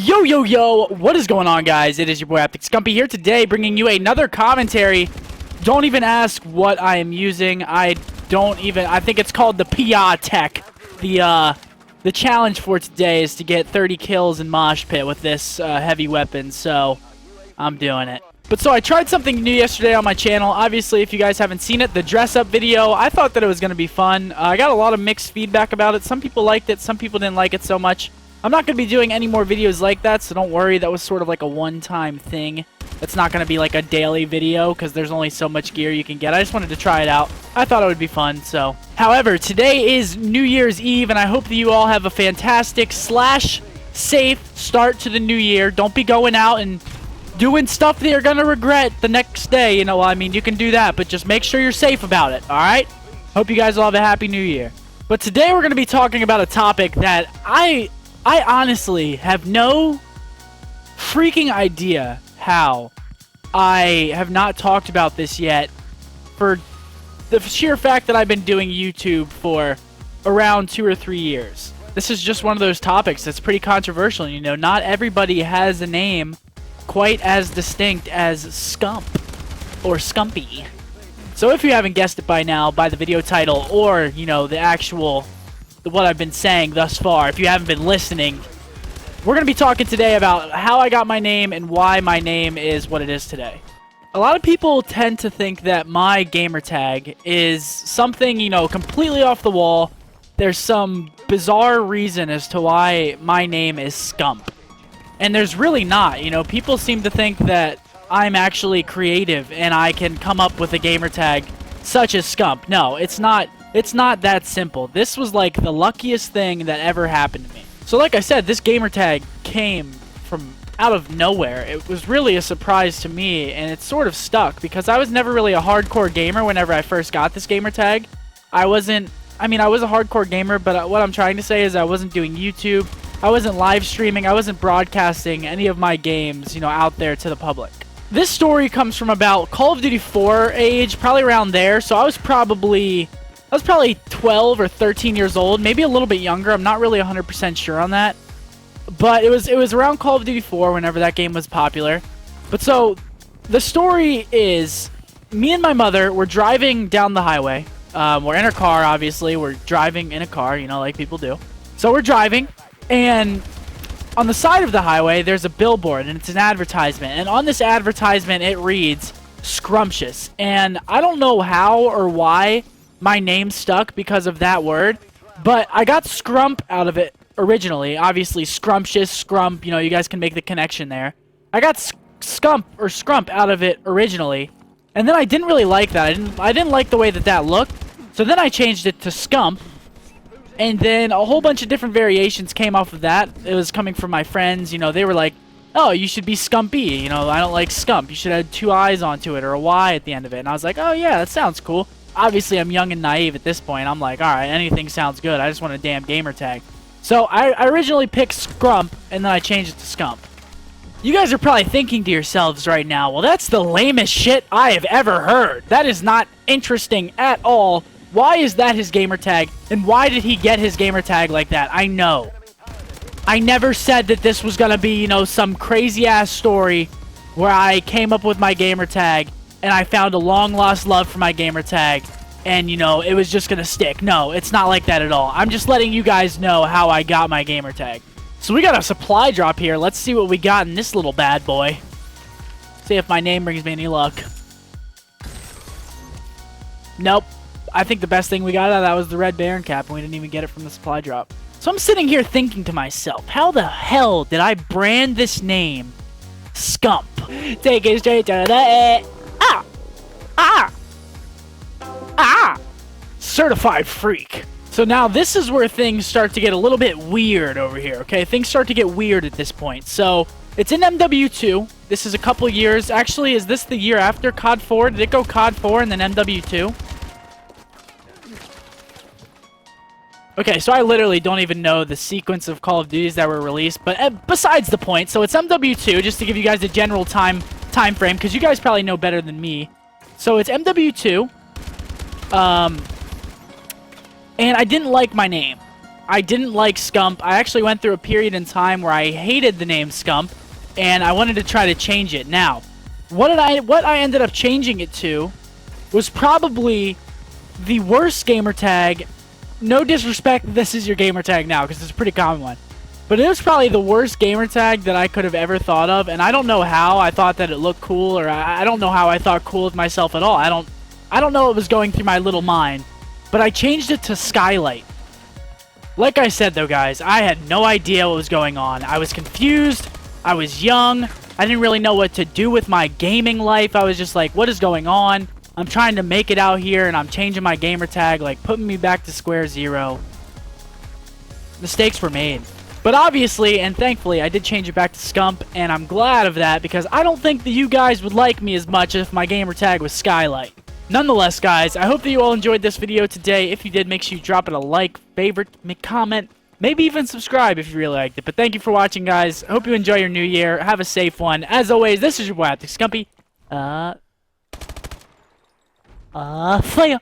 Yo, yo, yo, what is going on, guys? It is your boy Optic Scumpy here today, bringing you another commentary. Don't even ask what I am using. I think it's called the PIA Tech. The challenge for today is to get 30 kills in Mosh Pit with this heavy weapon, so I'm doing it. But so I tried something new yesterday on my channel. Obviously, if you guys haven't seen it, the dress-up video, I thought that it was going to be fun. I got a lot of mixed feedback about it. Some people liked it, some people didn't like it so much. I'm not going to be doing any more videos like that, so don't worry. That was sort of like a one-time thing. It's not going to be like a daily video because there's only so much gear you can get. I just wanted to try it out. I thought it would be fun, so. However, today is New Year's Eve, and I hope that you all have a fantastic / safe start to the new year. Don't be going out and doing stuff that you're going to regret the next day. You know, I mean, you can do that, but just make sure you're safe about it, all right? Hope you guys all have a happy new year. But today we're going to be talking about a topic that I honestly have no freaking idea how I have not talked about this yet, for the sheer fact that I've been doing YouTube for around 2 or 3 years. This is just one of those topics that's pretty controversial. You know, not everybody has a name quite as distinct as Scump or Scumpy. So if you haven't guessed it by now, by the video title or, you know, the actual what I've been saying thus far, if you haven't been listening, we're going to be talking today about how I got my name and why my name is what it is today. A lot of people tend to think that my gamer tag is something, you know, completely off the wall. There's some bizarre reason as to why my name is Scump. And there's really not. You know, people seem to think that I'm actually creative and I can come up with a gamer tag such as Scump. No, it's not. It's not that simple. This was like the luckiest thing that ever happened to me. So like I said, this gamer tag came from out of nowhere. It was really a surprise to me, and it sort of stuck because I was never really a hardcore gamer whenever I first got this gamer tag. I was a hardcore gamer, but what I'm trying to say is I wasn't doing YouTube. I wasn't live streaming. I wasn't broadcasting any of my games, you know, out there to the public. This story comes from about Call of Duty 4 age, probably around there. So I was probably 12 or 13 years old, maybe a little bit younger. I'm not really 100% sure on that. But it was around Call of Duty 4 whenever that game was popular. But so the story is me and my mother were driving down the highway. We're in a car, obviously. We're driving in a car, you know, like people do. So we're driving, and on the side of the highway, there's a billboard, and it's an advertisement. And on this advertisement, it reads, Scrumptious. And I don't know how or why my name stuck because of that word, but I got Scrump out of it originally. Obviously, Scrumptious, Scrump, you know, you guys can make the connection there. I got Scrump out of it originally, and then I didn't really like that. I didn't like the way that looked, so then I changed it to Scump, and then a whole bunch of different variations came off of that. It was coming from my friends, you know, they were like, oh, you should be Scumpy, you know, I don't like Scump. You should have 2 eyes onto it or a Y at the end of it, and I was like, oh yeah, that sounds cool. Obviously, I'm young and naive at this point. I'm like, alright, anything sounds good. I just want a damn gamer tag. So, I originally picked Scrump, and then I changed it to Scump. You guys are probably thinking to yourselves right now, well, that's the lamest shit I have ever heard. That is not interesting at all. Why is that his gamer tag? And why did he get his gamer tag like that? I know. I never said that this was going to be, you know, some crazy-ass story where I came up with my gamer tag and I found a long-lost love for my gamer tag, and, you know, it was just gonna stick. No, it's not like that at all. I'm just letting you guys know how I got my gamer tag. So we got a supply drop here. Let's see what we got in this little bad boy. See if my name brings me any luck. Nope. I think the best thing we got out of that was the Red Baron cap, and we didn't even get it from the supply drop. So I'm sitting here thinking to myself, how the hell did I brand this name Scump? Take it straight to the... Certified freak. So now this is where things start to get a little bit weird over here, okay? Things start to get weird at this point. So it's in MW2. This is a couple years. Actually, is this the year after COD 4? Did it go COD 4 and then MW2? Okay, so I literally don't even know the sequence of Call of Duties that were released, but besides the point, so it's MW2, just to give you guys a general time frame, because you guys probably know better than me. So it's MW2. And I didn't like my name. I didn't like Scump. I actually went through a period in time where I hated the name Scump, and I wanted to try to change it. Now, what I ended up changing it to was probably the worst gamer tag. No disrespect, this is your gamer tag now, because it's a pretty common one. But it was probably the worst gamer tag that I could have ever thought of, and I don't know how I thought that it looked cool, or I don't know how I thought cool of myself at all. I don't know what was going through my little mind, but I changed it to Skylight. Like I said though, guys, I had no idea what was going on. I was confused, I was young, I didn't really know what to do with my gaming life. I was just like, what is going on? I'm trying to make it out here, and I'm changing my gamer tag, like putting me back to square zero. Mistakes were made. But obviously, and thankfully, I did change it back to Scump, and I'm glad of that, because I don't think that you guys would like me as much if my gamer tag was Skylight. Nonetheless, guys, I hope that you all enjoyed this video today. If you did, make sure you drop it a like, favorite, make comment, maybe even subscribe if you really liked it. But thank you for watching, guys. I hope you enjoy your new year. Have a safe one. As always, this is your boy, Scumpy. Fire.